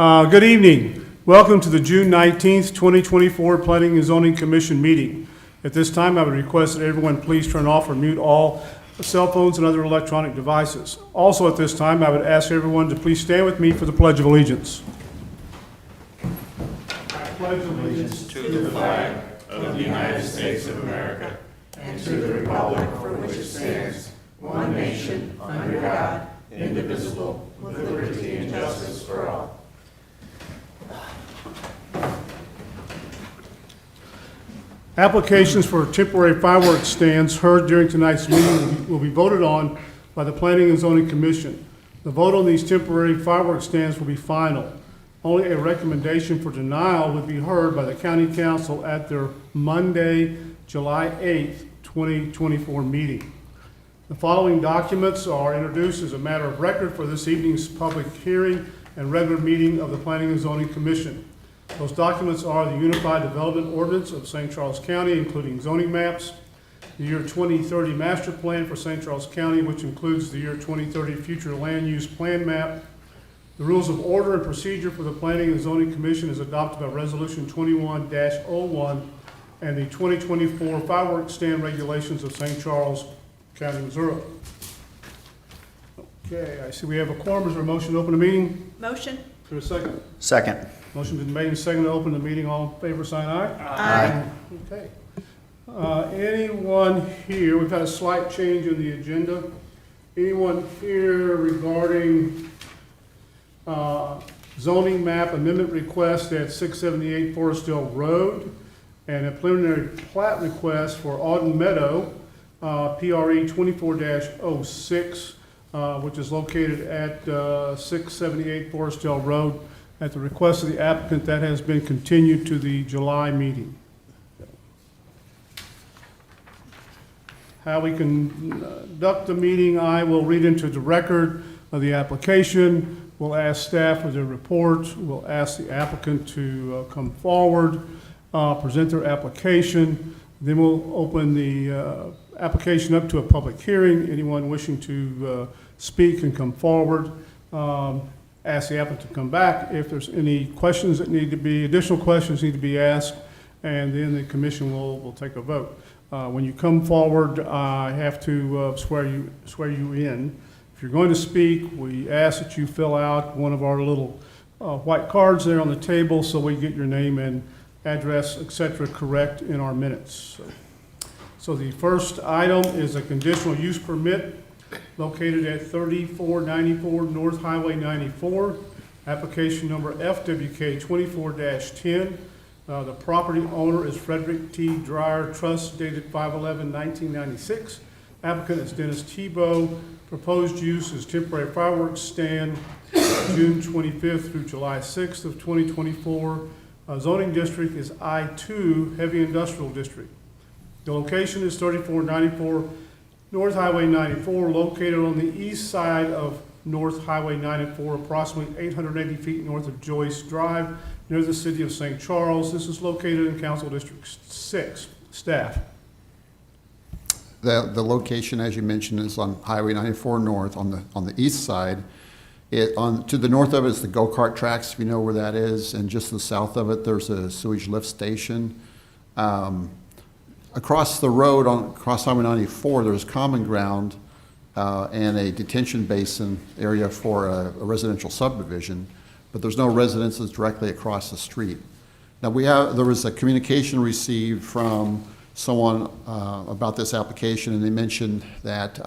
Good evening. Welcome to the June 19th, 2024 Planning and Zoning Commission meeting. At this time, I would request that everyone please turn off or mute all cell phones and other electronic devices. Also at this time, I would ask everyone to please stand with me for the Pledge of Allegiance. I pledge allegiance to the flag of the United States of America and to the republic for which it stands, one nation, under God, indivisible, with liberty and justice for all. Applications for temporary fireworks stands heard during tonight's meeting will be voted on by the Planning and Zoning Commission. The vote on these temporary fireworks stands will be final. Only a recommendation for denial would be heard by the County Council at their Monday, July 8th, 2024 meeting. The following documents are introduced as a matter of record for this evening's public hearing and regular meeting of the Planning and Zoning Commission. Those documents are the Unified Development Ordinance of St. Charles County, including zoning maps, the year 2030 Master Plan for St. Charles County, which includes the year 2030 Future Land Use Plan Map. The Rules of Order and Procedure for the Planning and Zoning Commission is adopted by Resolution 21-01 and the 2024 Fireworks Stand Regulations of St. Charles County, Missouri. Okay, I see we have a quorum. Is there a motion to open the meeting? Motion. Is there a second? Second. Motion been made and seconded to open the meeting. All in favor, sign aye. Aye. Okay. Anyone here, we've had a slight change in the agenda. Anyone here regarding zoning map amendment request at 678 Forestdale Road and a preliminary plat request for Auden Meadow, PRE 24-06, which is located at 678 Forestdale Road. At the request of the applicant, that has been continued to the July meeting. How we conduct the meeting, I will read into the record of the application. We'll ask staff for their report. We'll ask the applicant to come forward, present their application. Then we'll open the application up to a public hearing. Anyone wishing to speak can come forward. Ask the applicant to come back if there's any questions that need to be, additional questions need to be asked, and then the commission will take a vote. When you come forward, I have to swear you in. If you're going to speak, we ask that you fill out one of our little white cards there on the table so we get your name and address, etc., correct in our minutes. So the first item is a conditional use permit located at 3494 North Highway 94, application number FWK 24-10. The property owner is Frederick T. Dreyer Trust, dated 5/11/1996. Applicant is Dennis Tebow. Proposed use is temporary fireworks stand, June 25th through July 6th of 2024. Zoning district is I-2, Heavy Industrial District. The location is 3494 North Highway 94, located on the east side of North Highway 94, approximately 880 feet north of Joyce Drive, near the city of St. Charles. This is located in Council District 6. Staff. The location, as you mentioned, is on Highway 94 North on the east side. To the north of it is the go-kart tracks, if you know where that is, and just to the south of it, there's a sewage lift station. Across the road, across Highway 94, there's common ground and a detention basin area for a residential subdivision, but there's no residences directly across the street. Now there was a communication received from someone about this application, and they mentioned that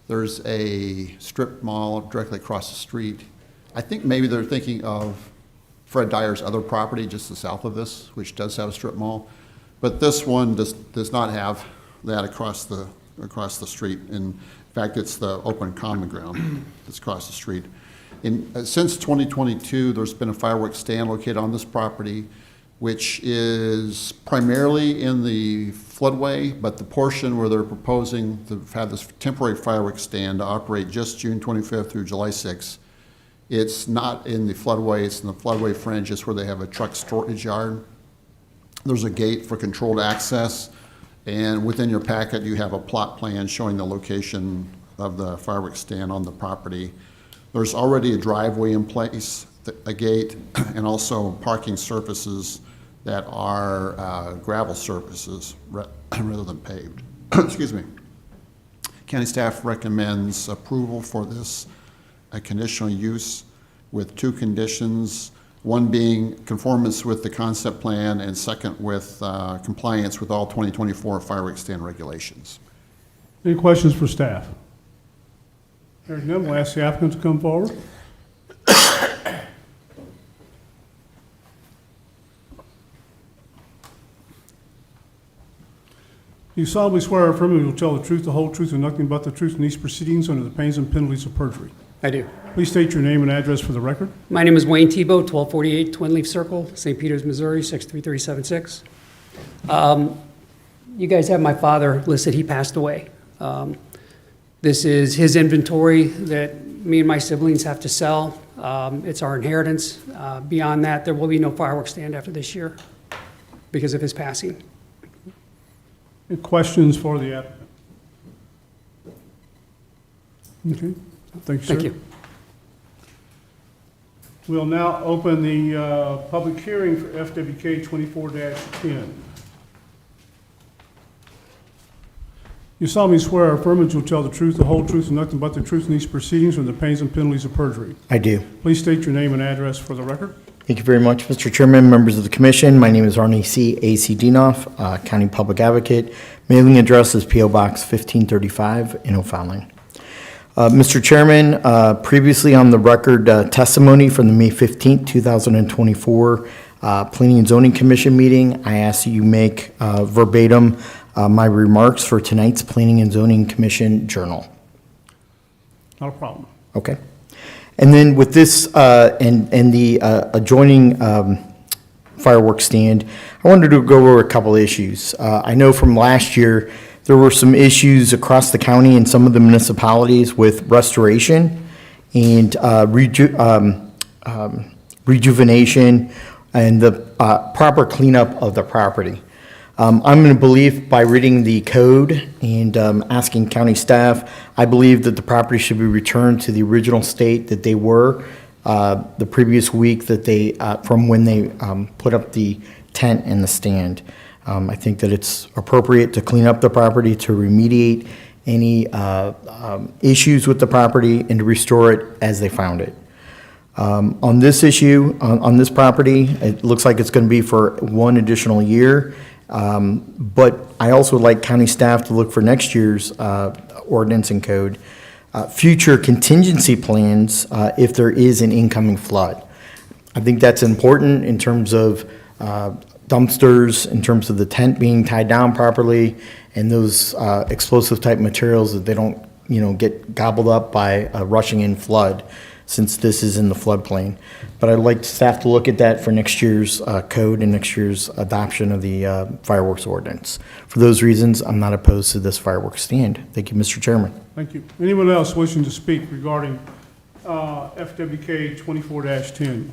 there's a strip mall directly across the street. I think maybe they're thinking of Fred Dyer's other property just to the south of this, which does have a strip mall. But this one does not have that across the street. In fact, it's the open common ground that's across the street. Since 2022, there's been a fireworks stand located on this property, which is primarily in the floodway, but the portion where they're proposing to have this temporary fireworks stand to operate just June 25th through July 6th, it's not in the floodway, it's in the floodway fringe, just where they have a truck storage yard. There's a gate for controlled access, and within your packet you have a plot plan showing the location of the fireworks stand on the property. There's already a driveway in place a gate, and also parking surfaces that are gravel surfaces rather than paved. Excuse me. County staff recommends approval for this conditional use with two conditions, one being conformance with the concept plan, and second with compliance with all 2024 fireworks stand regulations. Any questions for staff? Hearing none, we'll ask the applicant to come forward. You solemnly swear or affirm you will tell the truth, the whole truth, and nothing but the truth in these proceedings under the pains and penalties of perjury. I do. Please state your name and address for the record. My name is Wayne Tebow, 1248 Twin Leaf Circle, St. Peters, Missouri, 63376. You guys have my father listed. He passed away. This is his inventory that me and my siblings have to sell. It's our inheritance. Beyond that, there will be no fireworks stand after this year because of his passing. Any questions for the applicant? Okay, thank you, sir. Thank you. We'll now open the public hearing for FWK 24-10. You solemnly swear or affirm that you'll tell the truth, the whole truth, and nothing but the truth in these proceedings under the pains and penalties of perjury. I do. Please state your name and address for the record. Thank you very much, Mr. Chairman, members of the commission. My name is Arnie C. A.C. Dinoff, County Public Advocate. Mailing address is P.O. Box 1535 in O'Fallon. Mr. Chairman, previously on the record testimony from the May 15th, 2024 Planning and Zoning Commission meeting, I ask that you make verbatim my remarks for tonight's Planning and Zoning Commission journal. Not a problem. Okay. And then with this and the adjoining fireworks stand, I wanted to go over a couple issues. I know from last year there were some issues across the county and some of the municipalities with restoration and rejuvenation and the proper cleanup of the property. I'm going to believe by reading the code and asking county staff, I believe that the property should be returned to the original state that they were the previous week that they, from when they put up the tent and the stand. I think that it's appropriate to clean up the property, to remediate any issues with the property, and to restore it as they found it. On this issue, on this property, it looks like it's going to be for one additional year. But I also would like county staff to look for next year's ordinance and code, future contingency plans if there is an incoming flood. I think that's important in terms of dumpsters, in terms of the tent being tied down properly, and those explosive type materials that they don't, get gobbled up by a rushing in flood, since this is in the floodplain. But I'd like staff to look at that for next year's code and next year's adoption of the fireworks ordinance. For those reasons, I'm not opposed to this fireworks stand. Thank you, Mr. Chairman. Thank you. Anyone else wishing to speak regarding FWK 24-10?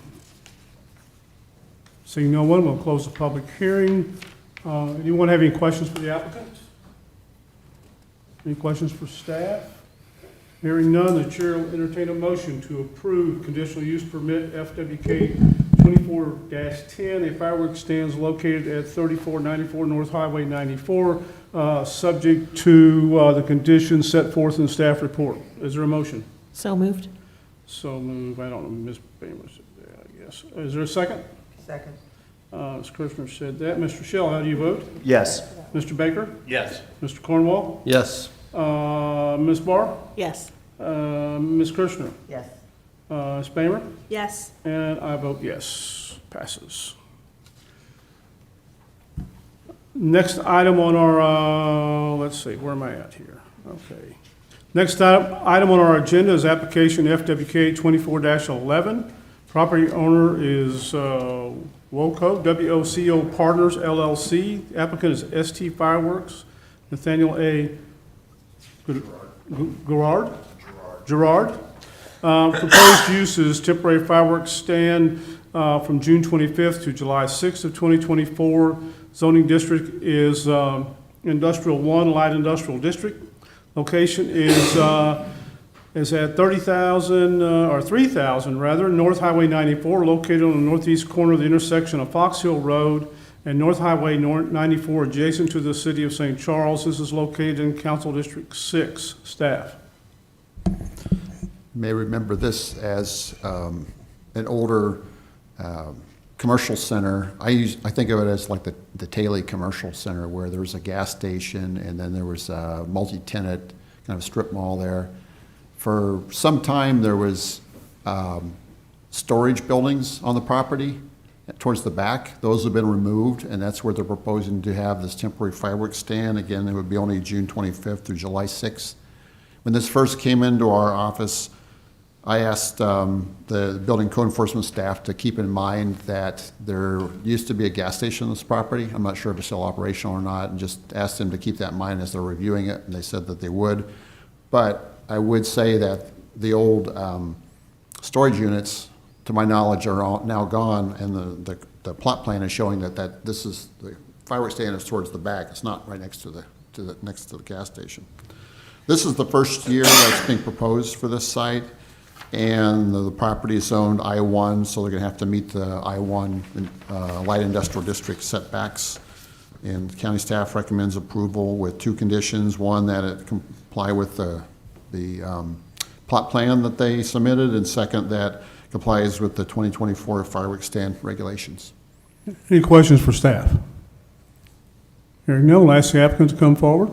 Seeing no one, we'll close the public hearing. Anyone have any questions for the applicant? Any questions for staff? Hearing none, the chair will entertain a motion to approve conditional use permit FWK 24-10, a fireworks stand located at 3494 North Highway 94, subject to the conditions set forth in the staff report. Is there a motion? So moved. So move. I don't know, Ms. Bamer said that, I guess. Is there a second? Second. Ms. Kirshner said that. Mr. Shell, how do you vote? Yes. Mr. Baker? Yes. Mr. Cornwall? Yes. Ms. Barr? Yes. Ms. Kirshner? Yes. Ms. Bamer? Yes. And I vote yes. Passes. Next item on our, let's see, where am I at here? Okay. Next item on our agenda is application FWK 24-11. Property owner is WOCO, W-O-C-O Partners, LLC. Applicant is ST Fireworks. Nathaniel A. Gerard. Proposed use is temporary fireworks stand from June 25th to July 6th of 2024. Zoning district is Industrial 1, Light Industrial District. Location is is at 30,000, or 3,000 rather, North Highway 94, located on the northeast corner of the intersection of Fox Hill Road and North Highway 94, adjacent to the city of St. Charles. This is located in Council District 6. Staff. You may remember this as an older commercial center. I think of it as like the Taylor Commercial Center, where there was a gas station and then there was a multi-tenant kind of strip mall there. For some time, there was storage buildings on the property towards the back. Those have been removed, and that's where they're proposing to have this temporary fireworks stand. Again, it would be only June 25th through July 6th. When this first came into our office, I asked the building code enforcement staff to keep in mind that there used to be a gas station on this property. I'm not sure if it's still operational or not, and just asked them to keep that in mind as they're reviewing it, and they said that they would. But I would say that the old storage units, to my knowledge, are all now gone, and the plot plan is showing that this is, the fireworks stand is towards the back. It's not right next to the gas station. This is the first year that's being proposed for this site, and the property is zoned I-1, so they're going to have to meet the I-1 light industrial district setbacks. And county staff recommends approval with two conditions: one, that it comply with the plot plan that they submitted, and second, that complies with the 2024 fireworks stand regulations. Any questions for staff? Hearing none, I'll ask the applicant to come forward.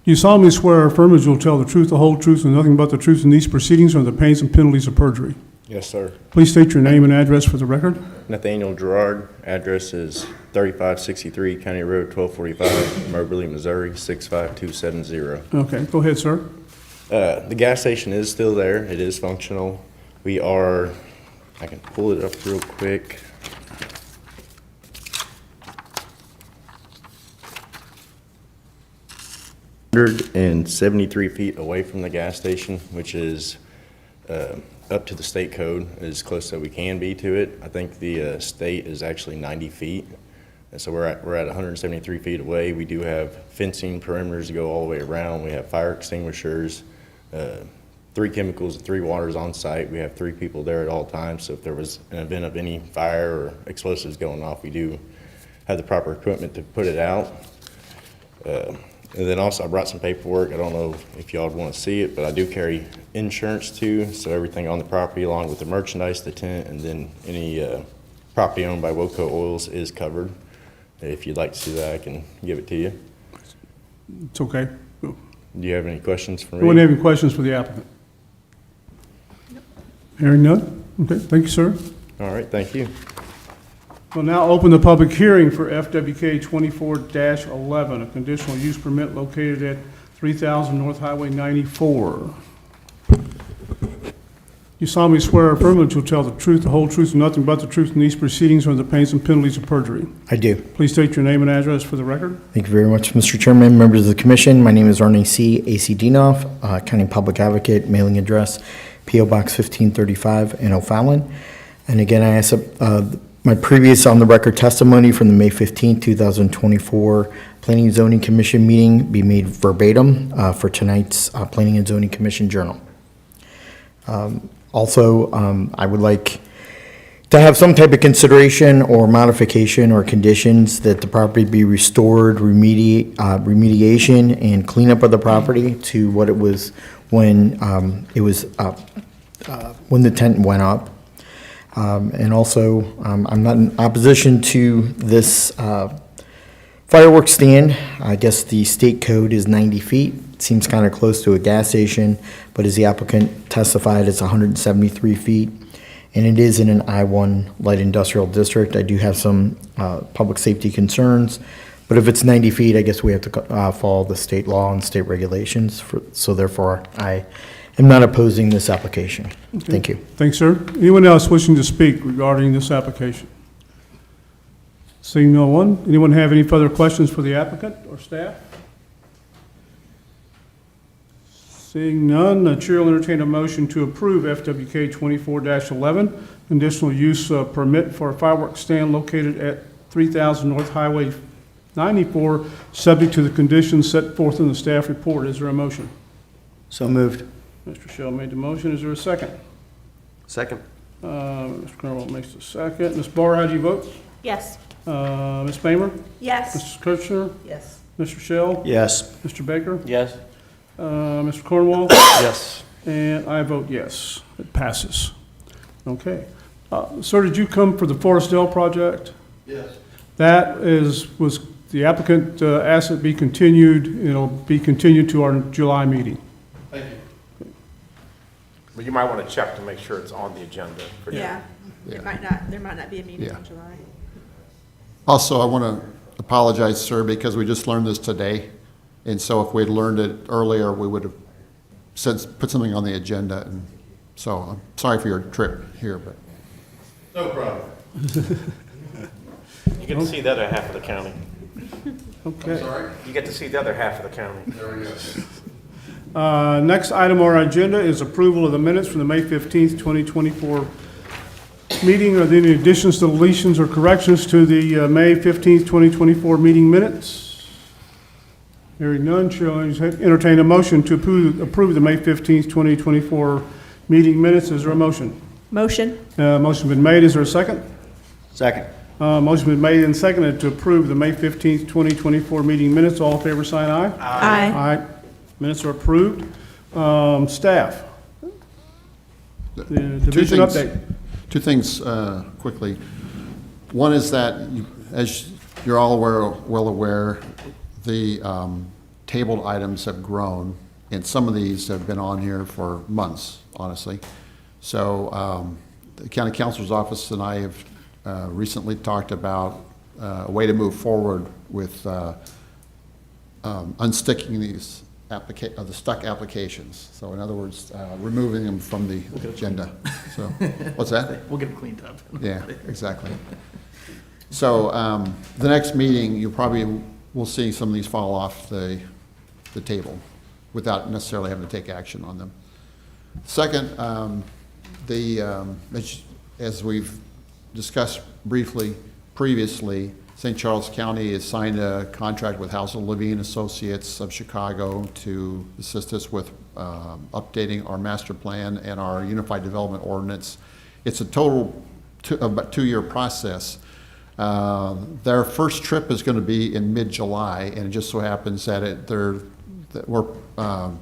You solemnly swear or affirm that you'll tell the truth, the whole truth, and nothing but the truth in these proceedings or the pains and penalties of perjury. Yes, sir. Please state your name and address for the record. Nathaniel Gerard, address is 3563 County Road 1245, Moberly, Missouri 65270. Okay, go ahead, sir. The gas station is still there. It is functional. I can pull it up real quick. And 73 feet away from the gas station, which is up to the state code, as close as we can be to it. I think the state is actually 90 feet. And so we're at 173 feet away. We do have fencing perimeters to go all the way around. We have fire extinguishers, 3 chemicals and 3 waters on site. We have 3 people there at all times. So if there was an event of any fire or explosives going off, we do have the proper equipment to put it out. And then also I brought some paperwork. I don't know if y'all want to see it, but I do carry insurance too. So everything on the property along with the merchandise, the tent, and then any property owned by Woco Oils is covered. If you'd like to see that, I can give it to you. It's okay. Do you have any questions for me? Anyone have any questions for the applicant? Hearing none? Okay, thank you, sir. All right, thank you. We'll now open the public hearing for FWK 24-11, a conditional use permit located at 3000 North Highway 94. You solemnly swear or affirm that you'll tell the truth, the whole truth, and nothing but the truth in these proceedings or the pains and penalties of perjury. I do. Please state your name and address for the record. Thank you very much, Mr. Chairman, members of the commission. My name is Arnie C. A.C. Dinoff, County Public Advocate, mailing address, P.O. Box 1535 in O'Fallon. And again, I ask my previous on-the-record testimony from the May 15, 2024 Planning and Zoning Commission meeting be made verbatim for tonight's Planning and Zoning Commission Journal. Also, I would like to have some type of consideration or modification or conditions that the property be restored, remediation, and cleanup of the property to what it was when it was up, when the tent went up. And also, I'm not in opposition to this fireworks stand. I guess the state code is 90 feet. It seems kind of close to a gas station, but as the applicant testified, it's 173 feet. And it is in an I-1 light industrial district. I do have some public safety concerns, but if it's 90 feet, I guess we have to follow the state law and state regulations. So therefore, I am not opposing this application. Okay. Thank you. Thanks, sir. Anyone else wishing to speak regarding this application? Seeing no one, anyone have any further questions for the applicant or staff? Seeing none, the chair will entertain a motion to approve FWK 24-11, conditional use permit for a fireworks stand located at 3000 North Highway 94, subject to the conditions set forth in the staff report. Is there a motion? So moved. Mr. Shell made the motion. Is there a second? Second. Mr. Cornwall makes the second. Ms. Barr, how do you vote? Yes. Ms. Famer? Yes. Mr. Kirchner? Yes. Mr. Shell? Yes. Mr. Baker? Yes. Mr. Cornwall? Yes. And I vote yes. It passes. Okay. Sir, did you come for the Forestdale project? Yes. That was the applicant asked it be continued. It'll be continued to our July meeting. Thank you. But you might want to check to make sure it's on the agenda. for Yeah. There might not be a meeting Yeah. in July. Also, I want to apologize, sir, because we just learned this today. And so if we'd learned it earlier, we would have put something on the agenda. And so I'm sorry for your trip here, but. No problem. You get to see the other half of the county. Okay. You get to see the other half of the county. There we go. Next item on our agenda is approval of the minutes from the May 15th, 2024 meeting. Are there any additions, deletions, or corrections to the May 15th, 2024 meeting minutes? Hearing none, shall I entertain a motion to approve the May 15th, 2024 meeting minutes? Is there a motion? Motion? Motion been made. Is there a second? Second. Motion been made and seconded to approve the May 15th, 2024 meeting minutes. All in favor, sign aye. Aye. Aye. Minutes are approved. Staff. The division things. update. Two things quickly. One is that, as you're all well aware, the tabled items have grown, and some of these have been on here for months, honestly. So the county counselor's office and I have recently talked about a way to move forward with unsticking these the stuck applications. So in other words, removing them from the agenda. So, what's that? We'll get them cleaned up. Yeah, exactly. So, the next meeting, you probably will see some of these fall off the table without necessarily having to take action on them. Second, as we've discussed briefly previously, St. Charles County has signed a contract with House of Levine Associates of Chicago to assist us with updating our master plan and our Unified Development Ordinance. It's a total about 2-year process. Their first trip is going to be in mid-July, and it just so happens that we're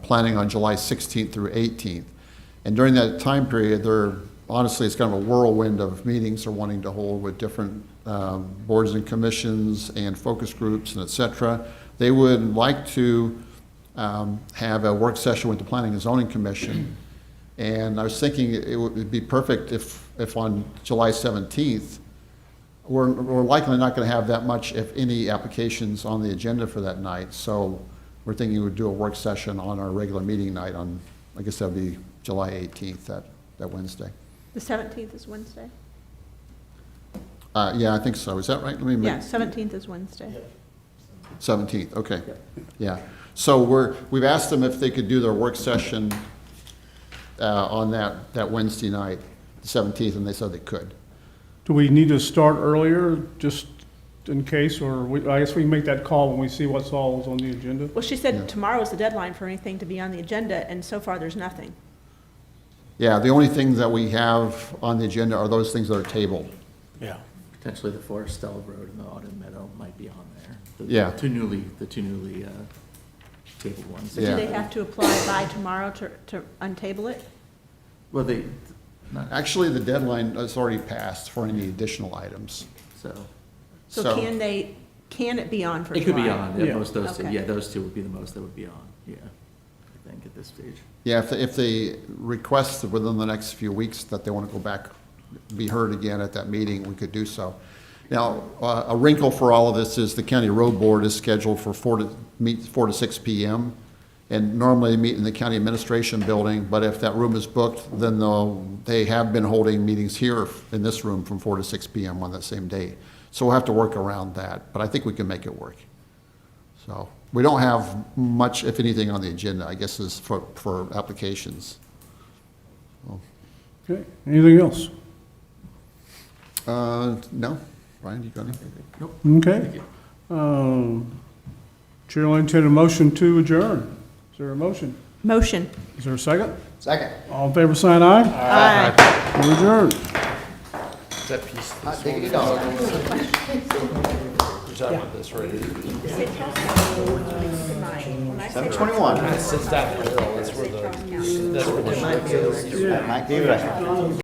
planning on July 16th through 18th. And during that time period, honestly, it's kind of a whirlwind of meetings they're wanting to hold with different boards and commissions and focus groups and et cetera. They would like to have a work session with the Planning and Zoning Commission. And I was thinking it would be perfect if on July 17th, we're likely not going to have that much, if any, applications on the agenda for that night. So we're thinking we would do a work session on our regular meeting night on, I guess that would be July 18th, that Wednesday. The 17th is Wednesday? Yeah, I think so. Is that right? Let me Yeah, make 17th is Wednesday. 17th, okay. Yeah. So we've asked them if they could do their work session on that Wednesday night, the 17th, and they said they could. Do we need to start earlier, just in case, or I guess we can make that call when we see what's all is on the agenda? Well, she said tomorrow is the deadline for anything to be on the agenda, and so far there's nothing. Yeah, the only things that we have on the agenda are those things that are tabled. Yeah. Potentially the Forestella Road and the Autumn Meadow might be on there. Yeah. The two newly tabled ones. So Yeah. do they have to apply by tomorrow to untable it? Well, Actually, the deadline has already passed for any additional items. so, So can it be on for it could be July? on, Yeah. those two, Okay. yeah, those two would be the most that would be on, yeah, I think at this stage. Yeah, if they request within the next few weeks that they want to go back, be heard again at that meeting, we could do so. Now, a wrinkle for all of this is the county road board is scheduled for 4 to 6 p.m. And normally they meet in the county administration building, but if that room is booked, then they have been holding meetings here in this room from 4 to 6 p.m. on that same day. So we'll have to work around that, but I think we can make it work. So we don't have much, if anything, on the agenda, I guess, is for applications. Okay, anything else? No? Brian, you got anything? Okay. Chair will entertain a motion to adjourn. Is there a motion? Motion. Is there a second? Second. All in favor, sign aye. Aye. We're adjourned. Hot diggity dog. When I say 721. That's where the, That might be right.